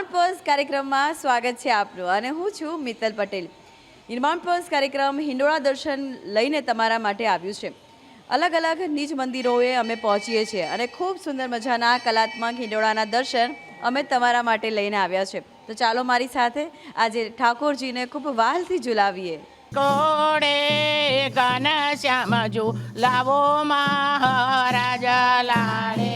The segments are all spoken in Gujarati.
નિર્માણ પર્સ કાર્યક્રમમાં સ્વાગત છે આપનું અને હું છું મિત્તલ પટેલ. નિર્માણ પર્સ કાર્યક્રમ હિંડોળા દર્શન લઈને તમારા માટે આવ્યું છે. અલગ અલગ નિજ મંદિરોએ અમે પહોંચીએ છીએ અને ખૂબ સુંદર મજાના કલાત્મક હિંડોળાના દર્શન અમે તમારા માટે લઈને આવ્યા છે. તો ચાલો મારી સાથે આજે ઠાકોરજીને ખૂબ વહાલથી ઝુલાવીએ. કોડે ઘન શ્યામ લાવો મહારાજા લાડે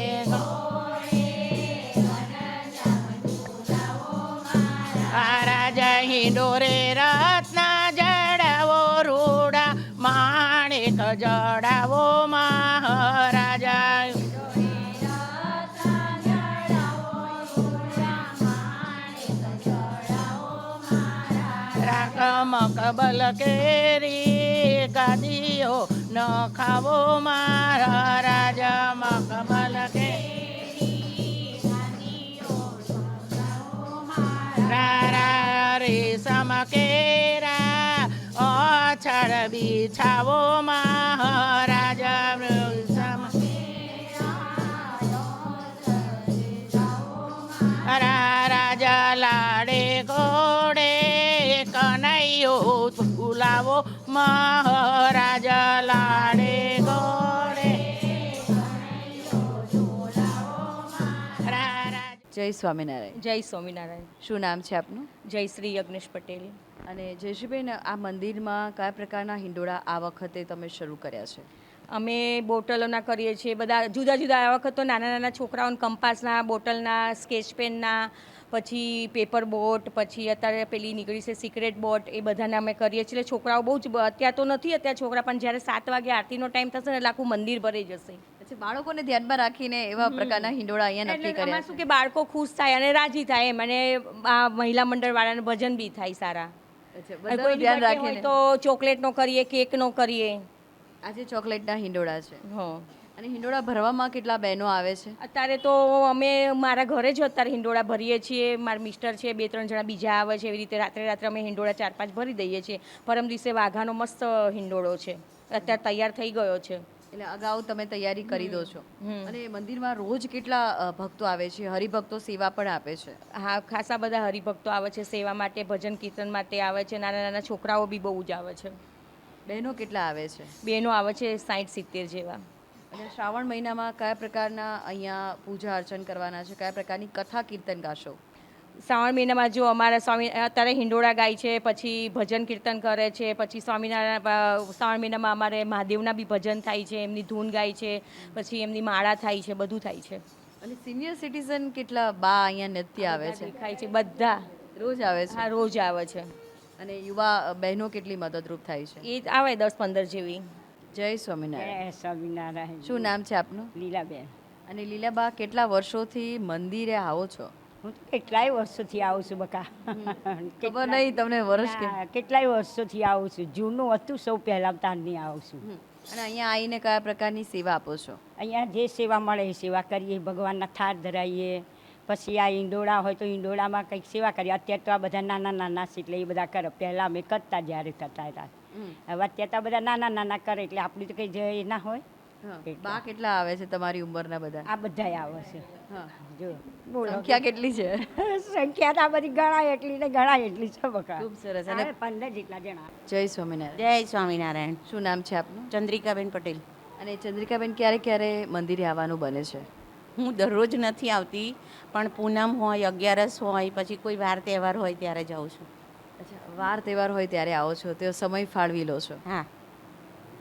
રાજા હિંડોરે રત્ન જડાવો રૂડા માણેક જડાવો મહારાજા મકબલ કેરી ગાદીઓ ન ખાવો મારા રાજા મકબલ રેશમ કેરા અછળ બિછાવો મહારાજા રાજા લાડે ઘોડે ફૂલાવો મહારાજા લાડે ગોડે. જય સ્વામિનારાયણ. જય સ્વામિનારાયણ. શું નામ છે આપનું? જય શ્રી યજ્ઞેશ પટેલ. અને જયશ્રીબેન, આ મંદિરમાં કયા પ્રકારના હિંડોળા આ વખતે તમે શરૂ કર્યા છે? અમે બોટલોના કરીએ છીએ, બધા જુદા જુદા. આ વખત તો નાના નાના છોકરાઓને કંપાસના, બોટલના, સ્કેચ પેનના, પછી પેપર બોટ, પછી અત્યારે પેલી નીકળી છે સિક્રેટ બોટ, એ બધાને અમે કરીએ છીએ. છોકરાઓ બહુ જ અત્યારે તો નથી, અત્યારે છોકરા પણ જ્યારે 7 વાગે આરતીનો ટાઈમ થશે ને એટલે આખું મંદિર ભરાઈ જશે. પછી બાળકોને ધ્યાનમાં રાખીને એવા પ્રકારના હિંડોળા અહીંયા નક્કી એટલે કર્યા આમાં શું કે બાળકો ખુશ થાય અને રાજી થાય એમ, અને આ મહિલા મંડળ વાળાને ભજન બી થાય સારા. છે. કોઈ બધાનું ધ્યાન birthday રાખીને હોય તો ચોકલેટનો કરીએ, કેકનો કરીએ. આજે ચોકલેટના હિંડોળા છે. હા. અને હિંડોળા ભરવામાં કેટલા બહેનો આવે છે? અત્યારે તો અમે મારા ઘરે જ અત્યારે હિંડોળા ભરીએ છીએ. મારા મિસ્ટર છે, 2-3 જણા બીજા આવે છે. એવી રીતે રાત્રે અમે હિંડોળા 4-5 ભરી દઈએ છીએ. પરમ દિવસે વાઘાનો મસ્ત હિંડોળો છે, અત્યારે તૈયાર થઈ ગયો છે. એટલે અગાઉ તમે તૈયારી કરી દો છો. અને મંદિરમાં રોજ કેટલા ભક્તો આવે છે? હરિભક્તો સેવા પણ આપે છે. હા, ખાસા બધા હરિભક્તો આવે છે સેવા માટે, ભજન કીર્તન માટે આવે છે. નાના નાના છોકરાઓ બી બહુ જ આવે છે. બહેનો કેટલા આવે છે? બહેનો આવે છે 60-70 જેવા. અને શ્રાવણ મહિનામાં કયા પ્રકારના અહીંયા પૂજા અર્ચન કરવાના છે? કયા પ્રકારની કથા કીર્તન ગાશો? શ્રાવણ મહિનામાં જો અમારા સ્વામી અત્યારે હિંડોળા ગાય છે, પછી ભજન કીર્તન કરે છે, પછી સ્વામિનારાયણ શ્રાવણ મહિનામાં અમારે મહાદેવના બી ભજન થાય છે, એમની ધૂન ગાય છે, પછી એમની માળા થાય છે, બધું થાય છે. અને સિનિયર સિટીઝન કેટલા બા અહીંયા નૃત્ય આવે છે? ખાય છે બધા. રોજ આવે છે? હા, રોજ આવે છે. અને યુવા બહેનો કેટલી મદદરૂપ થાય છે? એ આવે 10-15 જેવી. જય સ્વામિનારાયણ. જય સ્વામિનારાયણ. શું નામ છે આપનું? લીલાબેન. અને લીલાબા, કેટલા વર્ષોથી મંદિરે આવો છો? હું તો કેટલાય વર્ષોથી આવું છું બકા. ખબર નહીં તમને વર્ષ કે? કેટલાય વર્ષોથી આવું છું. જૂનું હતું સૌ પહેલાં તારની આવું છું. અને અહીંયા આવીને કયા પ્રકારની સેવા આપો છો? અહીંયા જે સેવા મળે એ સેવા કરીએ. ભગવાનના થાળ ધરાવીએ. પછી આ ઈંડોળા હોય તો ઈંડોળામાં કંઈક સેવા કરીએ. અત્યારે તો આ બધા નાના નાના છે એટલે એ બધા કરે. પહેલાં અમે કરતા જ્યારે થતા હતા. હવે અત્યારે તો આ બધા નાના નાના કરે એટલે આપણી તો કંઈ જય ના હોય. બા કેટલા આવે છે તમારી ઉંમરના બધા? આ બધાય આવે છે. જો સંખ્યા કેટલી છે? સંખ્યા તો આ બધી ગણાય એટલી ને ગણાય એટલી છે બકા. ખૂબ સરસ. અને 15 જેટલા જણા. જય સ્વામિનારાયણ. જય સ્વામિનારાયણ. શું નામ છે આપનું? ચંદ્રિકાબેન પટેલ. અને ચંદ્રિકાબેન, ક્યારે ક્યારે મંદિરે આવવાનું બને છે? હું દરરોજ નથી આવતી, પણ પૂનમ હોય, 11 હોય, પછી કોઈ વાર તહેવાર હોય ત્યારે જાઉં છું. અચ્છા, વાર તહેવાર હોય ત્યારે આવો છો, તે સમય ફાળવી લો છો? હા,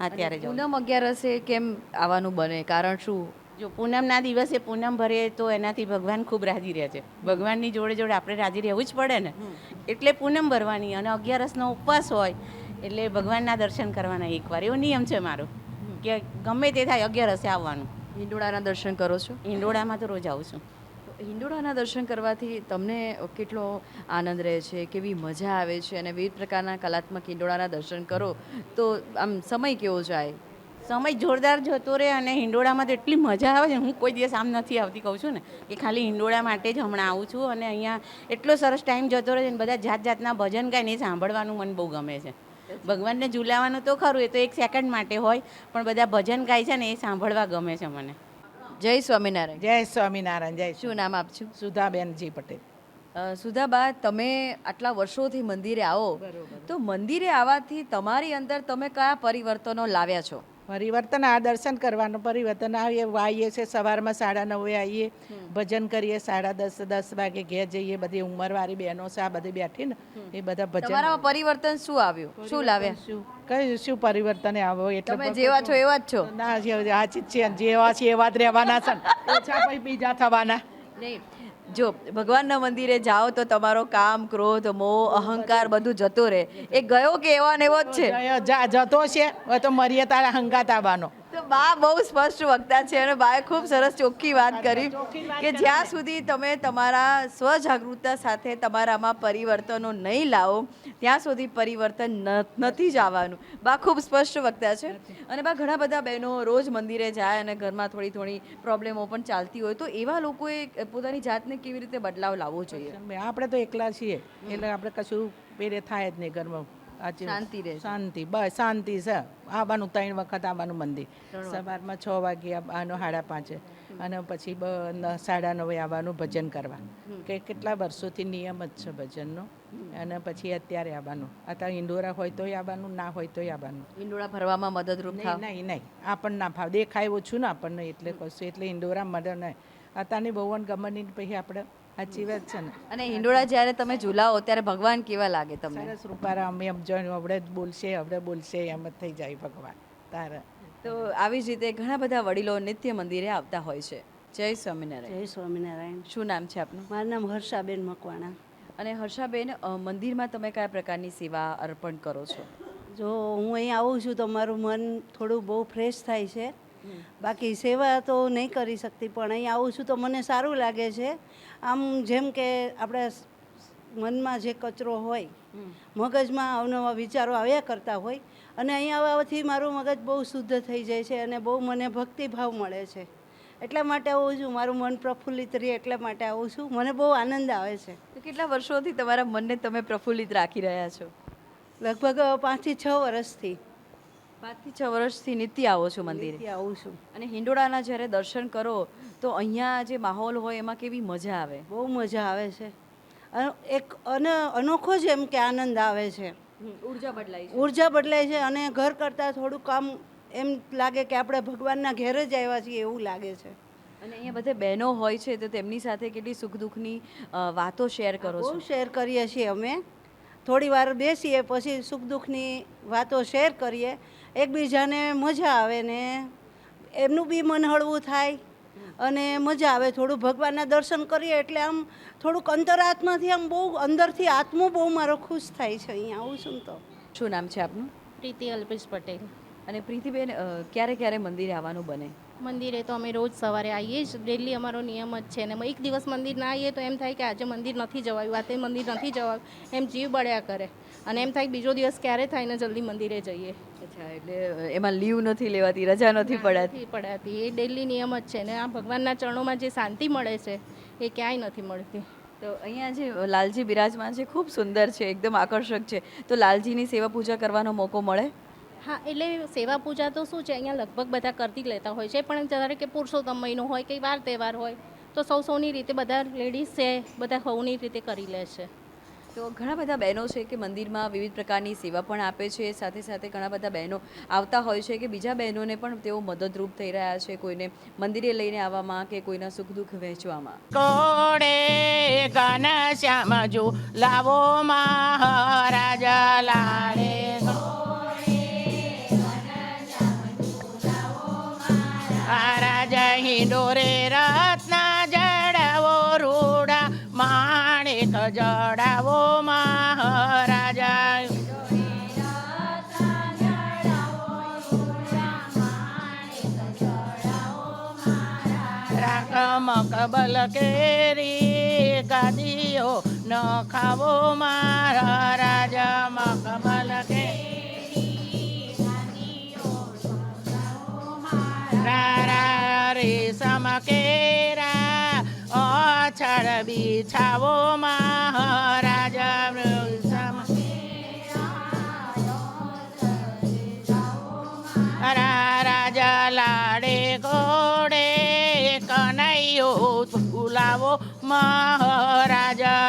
અત્યારે જાઉં. પૂનમ 11 કેમ આવવાનું બને? કારણ શું? જો પૂનમના દિવસે પૂનમ ભરીએ તો એનાથી ભગવાન ખૂબ રાજી રહે છે. ભગવાનની જોડે જોડે આપણે રાજી રહેવું જ પડે ને, એટલે પૂનમ ભરવાની. અને 11નો ઉપવાસ હોય એટલે ભગવાનના દર્શન કરવાના એકવાર, એવો નિયમ છે મારો કે ગમે તે થાય 11 આવવાનું. હિંડોળાના દર્શન કરો છો? હિંડોળામાં તો રોજ આવું છું. હિંડોળાના દર્શન કરવાથી તમને કેટલો આનંદ રહે છે, કેવી મજા આવે છે? અને વિવિધ પ્રકારના કલાત્મક હિંડોળાના દર્શન કરો તો આમ સમય કેવો જાય? સમય જોરદાર જતો રહે. અને હિંડોળામાં તો એટલી મજા આવે છે. હું કોઈ દિવસ આમ નથી આવતી, કહું છું ને કે ખાલી હિંડોળા માટે જ હમણાં આવું છું. અને અહીંયા એટલો સરસ ટાઈમ જતો રહે છે. બધા જાત જાતના ભજન ગાય ને એ સાંભળવાનું મને બહુ ગમે છે. ભગવાનને ઝુલાવાનું તો ખરું, એ તો 1 સેકન્ડ માટે હોય, પણ બધા ભજન ગાય છે ને એ સાંભળવા ગમે છે મને. જય સ્વામિનારાયણ. જય સ્વામિનારાયણ. જય શું નામ આપશું? સુધાબેનજી પટેલ. સુધાબા, તમે આટલા વર્ષોથી મંદિરે આવો તો મંદિરે આવવાથી તમારી અંદર તમે કયા પરિવર્તનો લાવ્યા છો? પરિવર્તન આ દર્શન કરવાનું પરિવર્તન આવીએ છીએ સવારમાં 9:30 આવીએ, ભજન કરીએ, 10:30 વાગે ઘેર જઈએ. બધી ઉંમરવાળી બહેનો છે આ બધી બેઠી ને એ બધા ભજન. તમારામાં પરિવર્તન શું આવ્યું, શું લાવ્યા? શું પરિવર્તન આવો એટલે તમે જેવા છો એવા જ છો? ના, આ ચીજ છે જેવા છે એવા જ રહેવાના છે ને. ઓછા પછી બીજા થવાના નહીં, જો ભગવાનના મંદિરે જાઓ તો તમારો કામ, ક્રોધ, મોહ, અહંકાર બધું જતો રહે. એ ગયો કે એવા ને એવો જ છે? જતો છે, હવે તો મરીએ તારા હંગાત આવવાનો. તો બા બહુ સ્પષ્ટ વક્તા છે અને બાએ ખૂબ સરસ ચોખ્ખી વાત કરી કે જ્યાં સુધી તમે તમારા સ્વજાગૃતતા સાથે તમારામાં પરિવર્તનો નહીં લાવો ત્યાં સુધી પરિવર્તન નથી જ આવવાનું. બા ખૂબ સ્પષ્ટ વક્તા છે. અને બા ઘણા બધા બહેનો રોજ મંદિરે જાય અને ઘરમાં થોડી થોડી પ્રોબ્લેમો પણ ચાલતી હોય, તો એવા લોકોએ પોતાની જાતને કેવી રીતે બદલાવ લાવવો જોઈએ? આપણે તો એકલા છીએ એટલે આપણે કશું પેરે થાય જ નહીં ઘરમાં. શાંતિ રહે. શાંતિ, બસ શાંતિ છે. આવવાનું 3 વખત આવવાનું મંદિર. સવારમાં 6 વાગે આવવાનું, 5:30, અને પછી 9:30 આવવાનું ભજન કરવા. કે કેટલા વર્ષોથી નિયમ જ છે ભજનનો. અને પછી અત્યારે આવવાનું. અત્યારે ઈંડોરા હોય તોય આવવાનું, ના હોય તોય આવવાનું. ઈંડોળા ભરવામાં મદદરૂપ થાવ? નહીં, આપણને ના ભાવ, દેખાય ઓછું ને આપણને એટલે કશું, એટલે ઈંડોરા મદદ નહીં. અત્યારની બહુવન ગમનની પછી આપણે સાચી વાત છે ને. અને હિંડોળા જ્યારે તમે ઝુલાવો ત્યારે ભગવાન કેવા લાગે તમને? સરસ રૂપારા, અમે એમ જોઈને હવે બોલશે એમ જ થઈ જાય ભગવાન તારા. તો આવી જ રીતે ઘણા બધા વડીલો નિત્ય મંદિરે આવતા હોય છે. જય સ્વામિનારાયણ. જય સ્વામિનારાયણ. શું નામ છે આપનું? મારું નામ હર્ષાબેન મકવાણા. અને હર્ષાબેન, મંદિરમાં તમે કયા પ્રકારની સેવા અર્પણ કરો છો? જો હું અહીં આવું છું તો મારું મન થોડું બહુ ફ્રેશ થાય છે. બાકી સેવા તો નહીં કરી શકતી, પણ અહીં આવું છું તો મને સારું લાગે છે. આમ જેમ કે આપણે મનમાં જે કચરો હોય, મગજમાં અવનવા વિચારો આવ્યા કરતા હોય, અને અહીં આવવાથી મારું મગજ બહુ શુદ્ધ થઈ જાય છે અને બહુ મને ભક્તિભાવ મળે છે. એટલા માટે આવું છું, મારું મન પ્રફુલ્લિત રહે એટલા માટે આવું છું. મને બહુ આનંદ આવે છે. તો કેટલા વર્ષોથી તમારા મનને તમે પ્રફુલ્લિત રાખી રહ્યા છો? લગભગ 5 થી 6 વર્ષથી 5 થી 6 વર્ષથી નિત્ય આવો છો મંદિરે? અહીંથી આવું છું. અને હિંડોળાના જ્યારે દર્શન કરો તો અહીંયા જે માહોલ હોય એમાં કેવી મજા આવે? બહુ મજા આવે છે. એક અનોખો જ એમ કે આનંદ આવે છે. ઉર્જા બદલાય છે. ઉર્જા બદલાય છે અને ઘર કરતાં થોડું કામ એમ લાગે કે આપણે ભગવાનના ઘેર જ આવ્યા છીએ એવું લાગે છે. અને અહીંયા બધે બહેનો હોય છે તો તેમની સાથે કેટલી સુખ દુઃખની વાતો શેર કરો છો? બહુ શેર કરીએ છીએ અમે. થોડી વાર બેસીએ પછી સુખ દુઃખની વાતો શેર કરીએ. એકબીજાને મજા આવે ને એમનું બી મન હળવું થાય અને મજા આવે. થોડું ભગવાનના દર્શન કરીએ એટલે આમ થોડુંક અંતરાત્માથી આમ બહુ અંદરથી આત્મો બહુ મારો ખુશ થાય છે અહીંયા આવું છું તો. શું નામ છે આપનું? પ્રીતિ અલ્પેશ પટેલ. અને પ્રીતિબેન, ક્યારે ક્યારે મંદિરે આવવાનું બને? મંદિરે તો અમે રોજ સવારે આવીએ જ, ડેલી અમારો નિયમ જ છે. ને એક દિવસ મંદિર ના આવીએ તો એમ થાય કે આજે મંદિર નથી જવાયું, આજે મંદિર નથી જવાયું, એમ જીવ બળ્યા કરે. અને એમ થાય બીજો દિવસ ક્યારે થાય ને જલ્દી મંદિરે જઈએ. અચ્છા, એટલે એમાં લીવ નથી લેવાતી, રજા નથી પડાતી? નથી પડાતી, એ ડેલી નિયમ જ છે. ને આ ભગવાનના ચરણોમાં જે શાંતિ મળે છે એ ક્યાંય નથી મળતી. તો અહીંયા જે લાલજી બિરાજમાન છે ખૂબ સુંદર છે, એકદમ આકર્ષક છે. તો લાલજીની સેવા પૂજા કરવાનો મોકો મળે? હા, એટલે સેવા પૂજા તો શું છે, અહીંયા લગભગ બધા કરતી લેતા હોય છે. પણ જ્યારે કે પુરુષોત્તમ મહિનો હોય કે વાર તહેવાર હોય તો સૌની રીતે બધા લેડીઝ છે બધા સૌની રીતે કરી લે છે. તો ઘણા બધા બહેનો છે કે મંદિરમાં વિવિધ પ્રકારની સેવા પણ આપે છે. સાથે સાથે ઘણા બધા બહેનો આવતા હોય છે કે બીજા બહેનોને પણ તેઓ મદદરૂપ થઈ રહ્યા છે, કોઈને મંદિરે લઈને આવવામાં કે કોઈના સુખ દુઃખ વહેંચવામાં. કોડે ઘનશ્યામ જો લાવો મહારાજ લાડે રાજા હિંડોરે રત્ન જડાવો રૂડા માણેક જડાવો મહારાજા મકબલ કેરી ગાદીઓ ન ખાવો મારા રાજા મકબલ કે રેશમ કેરા અછળ બિછાવો મહારાજા રાજા લાડે ગોડે કનૈયો ઝુલાવો મહારાજા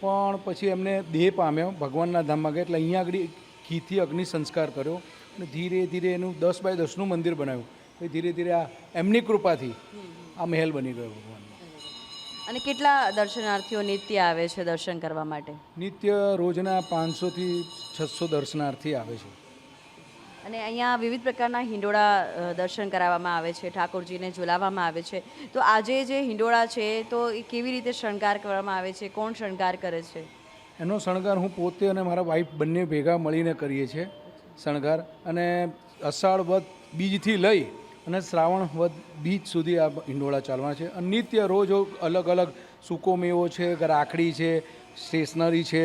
પણ પછી એમને દેહ પામ્યો, ભગવાનના ધામમાં ગયા. એટલે અહીંયા આગળ ઘીથી અગ્નિ સંસ્કાર કર્યો અને ધીરે ધીરે એનું 10 બાય 10નું મંદિર બનાવ્યું. પછી ધીરે ધીરે આ એમની કૃપાથી આ મહેલ બની ગયો ભગવાનનો. અને કેટલા દર્શનાર્થીઓ નિત્ય આવે છે દર્શન કરવા માટે? નિત્ય રોજના 500થી 600 દર્શનાર્થી આવે છે. અને અહીંયા વિવિધ પ્રકારના હિંડોળા દર્શન કરાવવામાં આવે છે, ઠાકોરજીને ઝુલાવવામાં આવે છે. તો આજે જે હિંડોળા છે તો એ કેવી રીતે શણગાર કરવામાં આવે છે? કોણ શણગાર કરે છે? એનો શણગાર હું પોતે અને મારા વાઈફ બંને ભેગા મળીને કરીએ છીએ શણગાર. અને અષાઢ વદ બીજથી લઈ અને શ્રાવણ વદ બીજ સુધી આ હિંડોળા ચાલવાના છે. અને નિત્ય રોજ અલગ અલગ સૂકો મેવો છે, રાખડી છે, સ્ટેશનરી છે,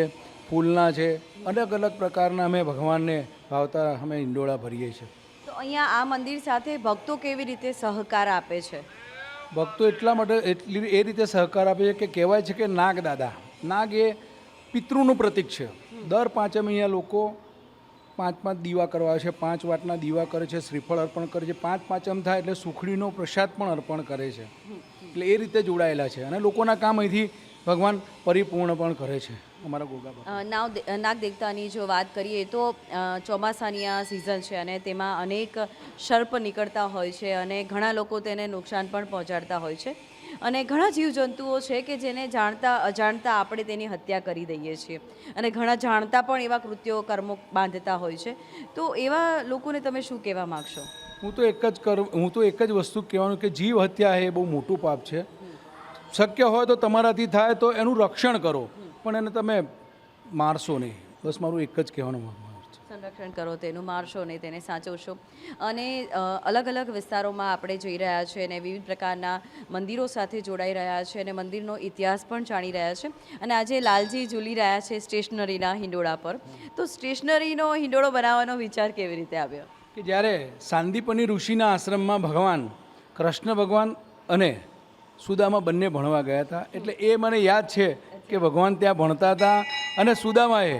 ફૂલના છે, અલગ અલગ પ્રકારના અમે ભગવાનને ભાવતા અમે હિંડોળા ભરીએ છીએ. તો અહીંયા આ મંદિર સાથે ભક્તો કેવી રીતે સહકાર આપે છે? ભક્તો એટલા માટે એ રીતે સહકાર આપે છે કે કહેવાય છે કે નાગ દાદા, નાગ એ પિતૃનું પ્રતીક છે. દર પાંચમ અહીંયા લોકો 5 દીવા કરવા છે, 5 વાટના દીવા કરે છે, શ્રીફળ અર્પણ કરે છે. 5 પાંચમ થાય એટલે સુખડીનો પ્રસાદ પણ અર્પણ કરે છે. એટલે એ રીતે જોડાયેલા છે અને લોકોના કામ અહીંથી ભગવાન પરિપૂર્ણ પણ કરે છે અમારા ગોગા બાપા. નાગ દેવતાની જો વાત કરીએ તો ચોમાસાની આ સિઝન છે અને તેમાં અનેક સર્પ નીકળતા હોય છે અને ઘણા લોકો તેને નુકસાન પણ પહોંચાડતા હોય છે. અને ઘણા જીવજંતુઓ છે કે જેને જાણતા અજાણતા આપણે તેની હત્યા કરી દઈએ છીએ અને ઘણા જાણતા પણ એવા કૃત્યો કર્મો બાંધતા હોય છે. તો એવા લોકોને તમે શું કહેવા માગશો? હું તો એક જ વસ્તુ કહેવાનું કે જીવ હત્યા એ બહુ મોટું પાપ છે. શક્ય હોય તો તમારાથી થાય તો એનું રક્ષણ કરો, પણ એને તમે મારશો નહીં. બસ મારું એક જ કહેવાનું છે. સંરક્ષણ કરો, તેનું મારશો નહીં, તેને સાચવશો. અને અલગ અલગ વિસ્તારોમાં આપણે જઈ રહ્યા છીએ અને વિવિધ પ્રકારના મંદિરો સાથે જોડાઈ રહ્યા છે અને મંદિરનો ઇતિહાસ પણ જાણી રહ્યા છે. અને આજે લાલજી ઝૂલી રહ્યા છે સ્ટેશનરીના હિંડોળા પર. તો સ્ટેશનરીનો હિંડોળો બનાવવાનો વિચાર કેવી રીતે આવ્યો? કે જ્યારે સાંદીપની ઋષિના આશ્રમમાં ભગવાન કૃષ્ણ ભગવાન અને સુદામા બંને ભણવા ગયા હતા. એટલે એ મને યાદ છે કે ભગવાન ત્યાં ભણતા હતા અને સુદામાએ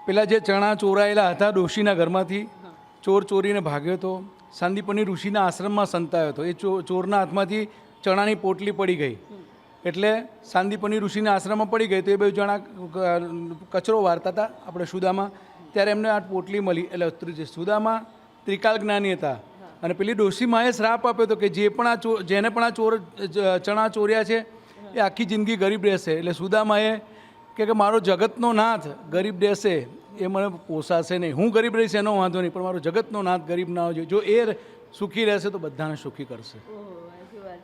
પેલા જે ચણા ચોરાયેલા હતા ડોશીના ઘરમાંથી ચોરીને ભાગ્યો હતો. સાંદીપની ઋષિના આશ્રમમાં સંતાયો હતો. એ ચોરના હાથમાંથી ચણાની પોટલી પડી ગઈ. એટલે સાંદીપની ઋષિના આશ્રમમાં પડી ગઈ તો એ બે જણા કચરો વારતા હતા આપણે સુદામા. ત્યારે એમને આ પોટલી મળી. એટલે સુદામા ત્રિકાલ જ્ઞાની હતા અને પેલી ડોશીમાએ શ્રાપ આપ્યો હતો કે જેને પણ આ ચણા ચોર્યા છે એ આખી જિંદગી ગરીબ રહેશે. એટલે સુદામાએ કે મારો જગતનો નાથ ગરીબ રહેશે એ મને પોસાશે નહીં. હું ગરીબ રહીશ એનો વાંધો નહીં, પણ મારો જગતનો નાથ ગરીબ ના હોય. જો એ સુખી રહેશે તો બધાને સુખી કરશે.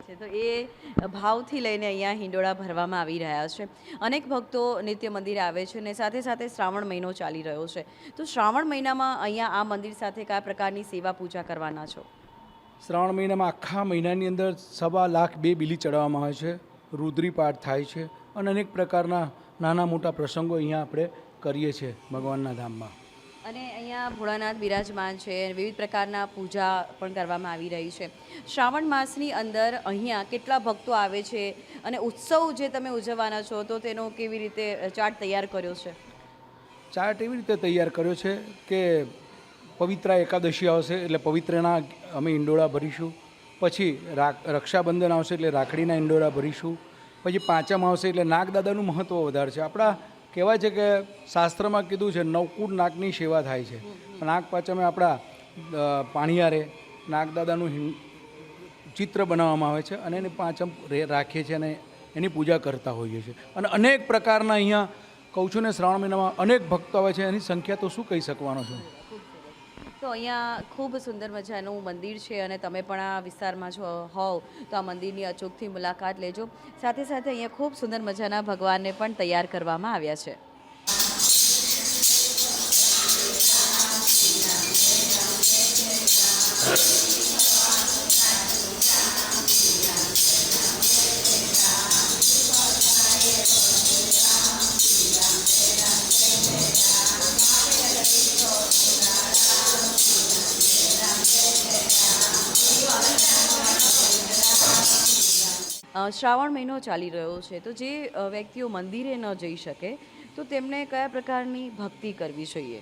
છે તો એ ભાવથી લઈને અહીંયા હિંડોળા ભરવામાં આવી રહ્યા છે. અનેક ભક્તો નિત્ય મંદિર આવે છે અને સાથે સાથે શ્રાવણ મહિનો ચાલી રહ્યો છે. તો શ્રાવણ મહિનામાં અહીંયા આ મંદિર સાથે કયા પ્રકારની સેવા પૂજા કરવાના છો? શ્રાવણ મહિનામાં આખા મહિનાની અંદર 1.25 લાખ 2 બીલી ચડાવવામાં આવે છે, રુદ્રી પાઠ થાય છે અને અનેક પ્રકારના નાના મોટા પ્રસંગો અહીંયા આપણે કરીએ છીએ ભગવાનના ધામમાં. અને અહીંયા ભોળાનાથ બિરાજમાન છે, વિવિધ પ્રકારના પૂજા પણ કરવામાં આવી રહી છે. શ્રાવણ માસની અંદર અહીંયા કેટલા ભક્તો આવે છે અને ઉત્સવ જે તમે ઉજવવાના છો તો તેનો કેવી રીતે ચાર્ટ તૈયાર કર્યો છે? ચાર્ટ એવી રીતે તૈયાર કર્યો છે કે પવિત્રા એકાદશી આવશે એટલે પવિત્રના અમે ઈંડોળા ભરીશું. પછી રક્ષાબંધન આવશે એટલે રાખડીના ઈંડોળા ભરીશું. પછી પાંચમ આવશે એટલે નાગદાદાનું મહત્ત્વ વધારે છે. આપણા કહેવાય છે કે શાસ્ત્રમાં કીધું છે નવકુળ નાગની સેવા થાય છે. નાગ પાંચમે આપણા પાણીયારે નાગદાદાનું ચિત્ર બનાવવામાં આવે છે અને એને પાંચમ રાખીએ છીએ અને એની પૂજા કરતા હોઈએ છીએ. અને અનેક પ્રકારના અહીંયા કહું છું ને શ્રાવણ મહિનામાં અનેક ભક્તો આવે છે. એની સંખ્યા તો શું કહી શકવાનો છું. તો અહીંયા ખૂબ સુંદર મજાનું મંદિર છે અને તમે પણ આ વિસ્તારમાં જો હોવ તો આ મંદિરની અચૂકથી મુલાકાત લેજો. સાથે સાથે અહીંયા ખૂબ સુંદર મજાના ભગવાનને પણ તૈયાર કરવામાં આવ્યા છે. શ્રાવણ મહિનો ચાલી રહ્યો છે તો જે વ્યક્તિઓ મંદિરે ન જઈ શકે તો તેમણે કયા પ્રકારની ભક્તિ કરવી જોઈએ?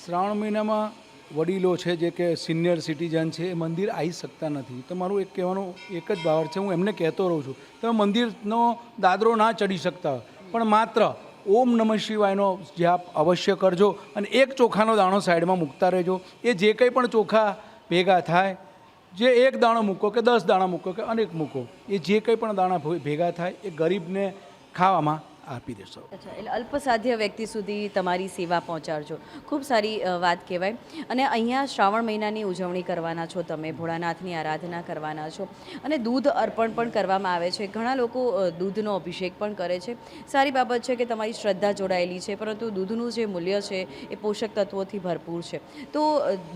શ્રાવણ મહિનામાં વડીલો છે જે કે સિનિયર સિટીઝન છે એ મંદિર આવી શકતા નથી. તો મારું એક કહેવાનું એક જ ભાવ છે, હું એમને કહેતો રહું છું તમે મંદિરનો દાદરો ના ચડી શકતા પણ માત્ર ઓમ નમઃ શિવાયનો જાપ અવશ્ય કરજો અને એક ચોખાનો દાણો સાઈડમાં મૂકતા રહેજો. એ જે કંઈ પણ ચોખા ભેગા થાય, જે એક દાણો મૂકો કે 10 દાણા મૂકો કે અનેક મૂકો, એ જે કંઈ પણ દાણા ભેગા થાય એ ગરીબને ખાવામાં આપી દેશો. અચ્છા, એટલે અલ્પસાધ્ય વ્યક્તિ સુધી તમારી સેવા પહોંચાડજો. ખૂબ સારી વાત કહેવાય. અને અહીંયા શ્રાવણ મહિનાની ઉજવણી કરવાના છો તમે, ભોળાનાથની આરાધના કરવાના છો અને દૂધ અર્પણ પણ કરવામાં આવે છે. ઘણા લોકો દૂધનો અભિષેક પણ કરે છે. સારી બાબત છે કે તમારી શ્રદ્ધા જોડાયેલી છે, પરંતુ દૂધનું જે મૂલ્ય છે એ પોષક તત્વોથી ભરપૂર છે. તો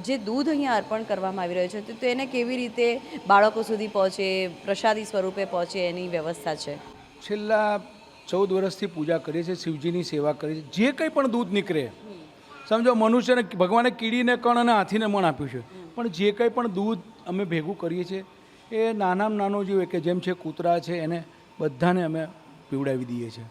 જે દૂધ અહીંયા અર્પણ કરવામાં આવી રહ્યું છે તો એને કેવી રીતે બાળકો સુધી પહોંચે, પ્રસાદી સ્વરૂપે પહોંચે, એની વ્યવસ્થા છે? છેલ્લા 14 વર્ષથી પૂજા કરીએ છીએ, શિવજીની સેવા કરીએ છીએ. જે કંઈ પણ દૂધ નીકળે, સમજો મનુષ્યને ભગવાને કીડીને કણ અને હાથીને મણ આપ્યું છે, પણ જે કંઈ પણ દૂધ અમે ભેગું કરીએ છીએ એ નાનામાં નાનો જીવ કે જેમ છે કૂતરા છે એને બધાને અમે પીવડાવી દઈએ છીએ.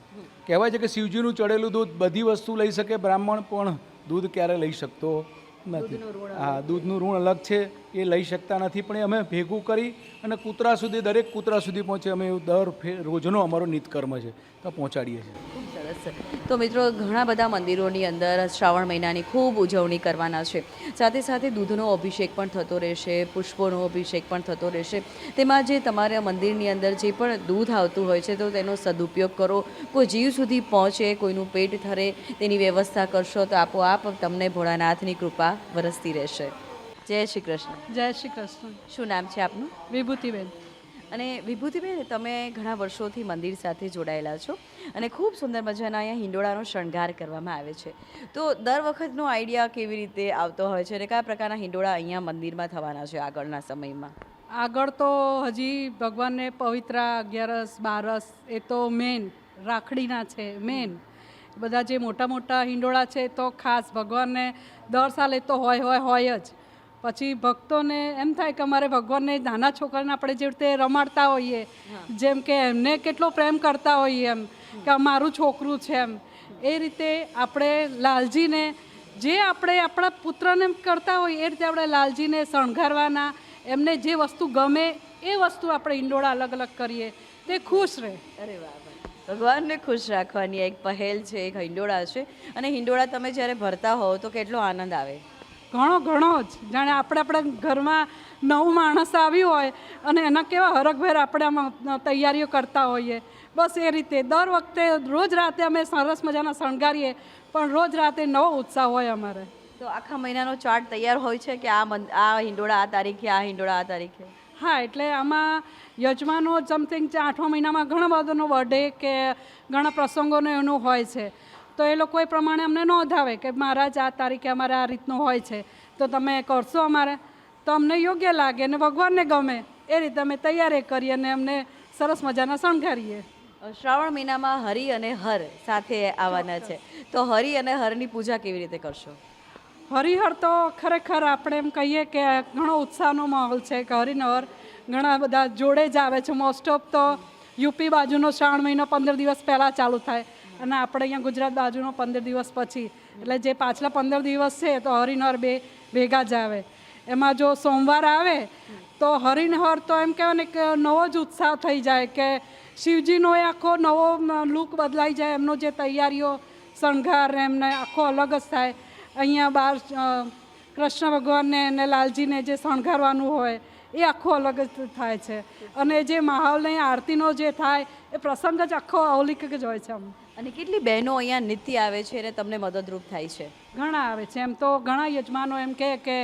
કહેવાય છે કે શિવજીનું ચડેલું દૂધ બધી વસ્તુ લઈ શકે, બ્રાહ્મણ પણ દૂધ ક્યારે લઈ શકતો નથી. હા, દૂધનું ઋણ અલગ છે, એ લઈ શકતા નથી, પણ એ અમે ભેગું કરી અને કૂતરા સુધી, દરેક કૂતરા સુધી પહોંચે અમે એવું રોજનો અમારો નિત્યકર્મ છે તો પહોંચાડીએ છીએ. ખૂબ સરસ. તો મિત્રો, ઘણા બધા મંદિરોની અંદર શ્રાવણ મહિનાની ખૂબ ઉજવણી કરવાના છે. સાથે સાથે દૂધનો અભિષેક પણ થતો રહેશે, પુષ્પોનો અભિષેક પણ થતો રહેશે. તેમાં જે તમારા મંદિરની અંદર જે પણ દૂધ આવતું હોય છે તો તેનો સદુપયોગ કરો. કોઈ જીવ સુધી પહોંચે, કોઈનું પેટ ઠરે, તેની વ્યવસ્થા કરશો તો આપોઆપ તમને ભોળાનાથની કૃપા વરસતી રહેશે. જય શ્રી કૃષ્ણ. જય શ્રી કૃષ્ણ. શું નામ છે આપનું? વિભૂતિબેન. અને વિભૂતિબેન, તમે ઘણા વર્ષોથી મંદિર સાથે જોડાયેલા છો અને ખૂબ સુંદર મજાના અહીંયા હિંડોળાનો શણગાર કરવામાં આવે છે. તો દર વખતનો આઈડિયા કેવી રીતે આવતો હોય છે અને કયા પ્રકારના હિંડોળા અહીંયા મંદિરમાં થવાના છે આગળના સમયમાં? આગળ તો હજી ભગવાનને પવિત્ર 11 12 એ તો મેન રાખડીના છે. મેન બધા જે મોટા મોટા હિંડોળા છે તો ખાસ ભગવાનને દર સાલે તો હોય જ. પછી ભક્તોને એમ થાય કે અમારે ભગવાનને, નાના છોકરાને આપણે જે રીતે રમાડતા હોઈએ, જેમ કે એમને કેટલો પ્રેમ કરતા હોઈએ એમ કે અમારું છોકરું છે એમ, એ રીતે આપણે લાલજીને જે આપણે આપણા પુત્રને કરતા હોઈએ એ રીતે આપણે લાલજીને શણગારવાના. એમને જે વસ્તુ ગમે એ વસ્તુ આપણે હિંડોળા અલગ અલગ કરીએ, તે ખુશ રહે. અરે વાહ, ભગવાનને ખુશ રાખવાની એક પહેલ છે, એક હિંડોળા છે. અને હિંડોળા તમે જ્યારે ભરતા હોવ તો કેટલો આનંદ આવે? ઘણો જ. જાણે આપણા ઘરમાં નવું માણસ આવ્યું હોય અને એના કેવા હરખભેર આપણે આમાં તૈયારીઓ કરતા હોઈએ, બસ એ રીતે દર વખતે રોજ રાતે અમે સરસ મજાના શણગારીએ, પણ રોજ રાતે નવો ઉત્સાહ હોય અમારે. તો આખા મહિનાનો ચાર્ટ તૈયાર હોય છે કે આ હિંડોળા આ તારીખે, આ હિંડોળા આ તારીખે? હા, એટલે આમાં યજમાનો સમથિંગ 8મા મહિનામાં ઘણા બધાનો બર્થડે કે ઘણા પ્રસંગોનો એનું હોય છે, તો એ લોકો એ પ્રમાણે અમને નોંધાવે કે મહારાજ આ તારીખે અમારે આ રીતનું હોય છે, તો તમે કરશો અમારે, તો અમને યોગ્ય લાગે અને ભગવાનને ગમે એ રીતે અમે તૈયારી કરીએ અને અમને સરસ મજાના શણગારીએ. શ્રાવણ મહિનામાં હરિ અને હર સાથે આવવાના છે, તો હરિ અને હરની પૂજા કેવી રીતે કરશો? હરિહર તો ખરેખર આપણે એમ કહીએ કે ઘણો ઉત્સાહનો માહોલ છે કે હરિહર ઘણા બધા જોડે જ આવે છે. મોસ્ટ ઓફ તો યુપી બાજુનો શ્રાવણ મહિનો 15 દિવસ પહેલાં ચાલુ થાય અને આપણે અહીંયા ગુજરાત બાજુનો 15 દિવસ પછી, એટલે જે પાછલા 15 દિવસ છે તો હરિહર બે ભેગા જ આવે. એમાં જો સોમવાર આવે તો હરિહર તો એમ કહેવાય ને કે નવો જ ઉત્સાહ થઈ જાય કે શિવજીનો એ આખો નવો લુક બદલાઈ જાય. એમનો જે તૈયારીઓ, શણગાર એમને આખો અલગ જ થાય. અહીંયા બહાર કૃષ્ણ ભગવાનને અને લાલજીને જે શણગારવાનું હોય એ આખો અલગ જ થાય છે. અને જે માહોલને આરતીનો જે થાય એ પ્રસંગ જ આખો અલૌકિક જ હોય છે. અને કેટલી બહેનો અહીંયા નિત્ય આવે છે અને તમને મદદરૂપ થાય છે? ઘણા આવે છે. એમ તો ઘણા યજમાનો એમ કહે કે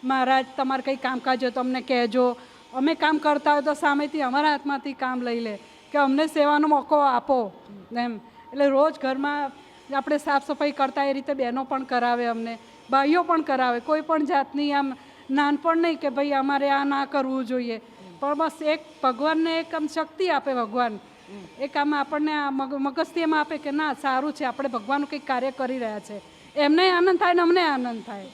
મહારાજ તમારે કંઈ કામકાજ હોય તો અમને કહેજો, અમે કામ કરતા હોય તો સામેથી અમારા હાથમાંથી કામ લઈ લે કે અમને સેવાનો મોકો આપો એમ. એટલે રોજ ઘરમાં આપણે સાફ સફાઈ કરતા એ રીતે બહેનો પણ કરાવે, અમને ભાઈઓ પણ કરાવે. કોઈ પણ જાતની આમ નાનપણ નહીં કે ભાઈ અમારે આ ના કરવું જોઈએ, પણ બસ એક ભગવાનને એક આમ શક્તિ આપે ભગવાન, એક આમ આપણને મગજથી એમ આપે કે ના સારું છે, આપણે ભગવાનનું કંઈક કાર્ય કરી રહ્યા છે, એમને આનંદ થાય ને અમને આનંદ થાય.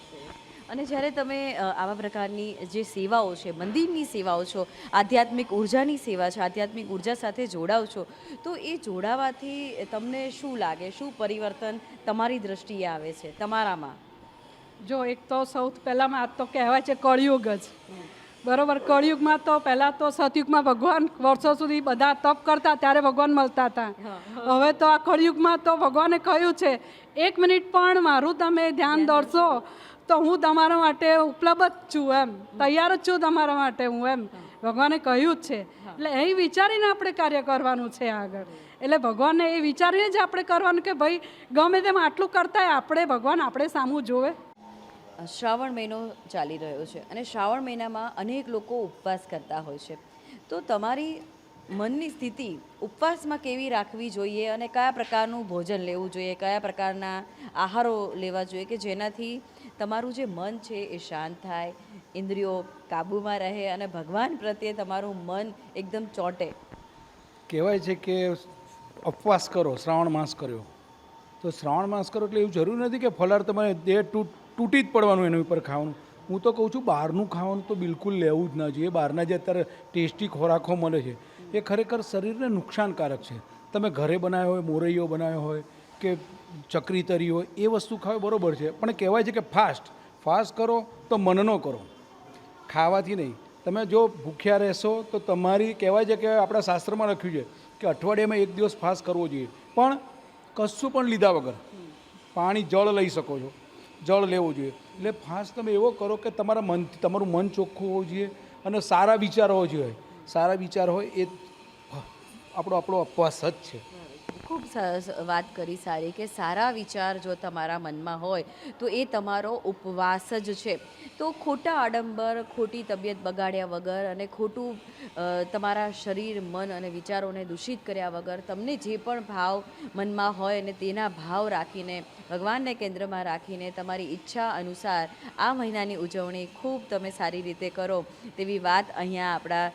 અને જ્યારે તમે આવા પ્રકારની જે સેવાઓ છે, મંદિરની સેવાઓ છો, આધ્યાત્મિક ઉર્જાની સેવા છે, આધ્યાત્મિક ઉર્જા સાથે જોડાવ છો, તો એ જોડાવાથી તમને શું લાગે, શું પરિવર્તન તમારી દ્રષ્ટિએ આવે છે તમારામાં? જો એક તો સૌથી પહેલાં આ તો કહેવાય છે કળિયુગ જ. બરાબર. કળિયુગમાં તો પહેલાં તો સતયુગમાં ભગવાન વર્ષો સુધી બધા તપ કરતા ત્યારે ભગવાન મળતા હતા. હવે તો આ કળિયુગમાં તો ભગવાને કહ્યું છે 1 મિનિટ પણ મારું તમે ધ્યાન દોરશો તો હું તમારા માટે ઉપલબ્ધ જ છું, એમ તૈયાર જ છું તમારા માટે હું, એમ ભગવાને કહ્યું જ છે. એટલે એ વિચારીને આપણે કાર્ય કરવાનું છે આગળ. એટલે ભગવાનને એ વિચારીને જ આપણે કરવાનું કે ભાઈ ગમે તેમ આટલું કરતાંય આપણે ભગવાન આપણે સામું જોવે. શ્રાવણ મહિનો ચાલી રહ્યો છે અને શ્રાવણ મહિનામાં અનેક લોકો ઉપવાસ કરતા હોય છે, તો તમારી મનની સ્થિતિ ઉપવાસમાં કેવી રાખવી જોઈએ અને કયા પ્રકારનું ભોજન લેવું જોઈએ, કયા પ્રકારના આહારો લેવા જોઈએ કે જેનાથી તમારું જે મન છે એ શાંત થાય, ઇન્દ્રિયો કાબૂમાં રહે અને ભગવાન પ્રત્યે તમારું મન એકદમ ચોંટે? કહેવાય છે કે ઉપવાસ કરો, શ્રાવણ માસ કર્યો તો શ્રાવણ માસ કરો એટલે એવું જરૂરી નથી કે ફલાર તમારે દેહ તૂટી જ પડવાનું એના ઉપર ખાવાનું. હું તો કહું છું બહારનું ખાવાનું તો બિલકુલ લેવું જ ના જોઈએ. બહારના જે અત્યારે ટેસ્ટી ખોરાકો મળે છે એ ખરેખર શરીરને નુકસાનકારક છે. તમે ઘરે બનાવ્યો હોય, મોરૈયો બનાવ્યો હોય કે ચકરી તરી હોય એ વસ્તુ ખાવ બરાબર છે, પણ કહેવાય છે કે ફાસ્ટ કરો તો મનનો કરો, ખાવાથી નહીં. તમે જો ભૂખ્યા રહેશો તો તમારી કહેવાય છે કે આપણા શાસ્ત્રમાં લખ્યું છે કે અઠવાડિયામાં 1 દિવસ ફાસ્ટ કરવો જોઈએ, પણ કશું પણ લીધા વગર. પાણી જળ લઈ શકો છો, જળ લેવું જોઈએ. એટલે ફાસ્ટ તમે એવો કરો કે તમારું મન ચોખ્ખું હોવું જોઈએ અને સારા વિચાર હોવો જોઈએ. સારા વિચાર હોય એ આપણો ઉપવાસ જ છે. ખૂબ સરસ વાત કરી સારી કે સારા વિચાર જો તમારા મનમાં હોય તો એ તમારો ઉપવાસ જ છે. તો ખોટા આડંબર, ખોટી તબિયત બગાડ્યા વગર અને ખોટું તમારા શરીર, મન અને વિચારોને દૂષિત કર્યા વગર તમને જે પણ ભાવ મનમાં હોય ને તેના ભાવ રાખીને ભગવાનને કેન્દ્રમાં રાખીને તમારી ઈચ્છા અનુસાર આ મહિનાની ઉજવણી ખૂબ તમે સારી રીતે કરો તેવી વાત અહીંયા આપણા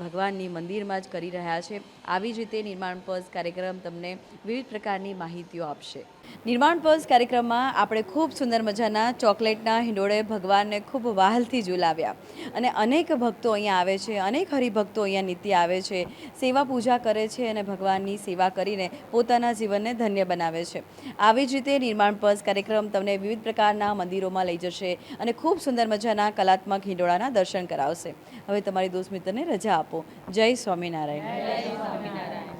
ભગવાનની મંદિરમાં જ કરી રહ્યા છે. આવી જ રીતે નિર્માણ પર્સ કાર્યક્રમ તમને વિવિધ પ્રકારની માહિતીઓ આપશે. નિર્માણ પર્સ કાર્યક્રમમાં આપણે ખૂબ સુંદર મજાના ચોકલેટના હિંડોળે ભગવાનને ખૂબ વહાલથી ઝુલાવ્યા અને અનેક ભક્તો અહીંયા આવે છે, અનેક હરિભક્તો અહીંયા નિત્ય આવે છે, સેવા પૂજા કરે છે અને ભગવાનની સેવા કરીને પોતાના જીવનને ધન્ય બનાવે છે. આવી જ રીતે નિર્માણ પર્સ કાર્યક્રમ તમને વિવિધ પ્રકારના મંદિરોમાં લઈ જશે અને ખૂબ સુંદર મજાના કલાત્મક હિંડોળાના દર્શન કરાવશે. હવે તમારી દોસ્ત મિત્રને રજા આપો. જય સ્વામિનારાયણ.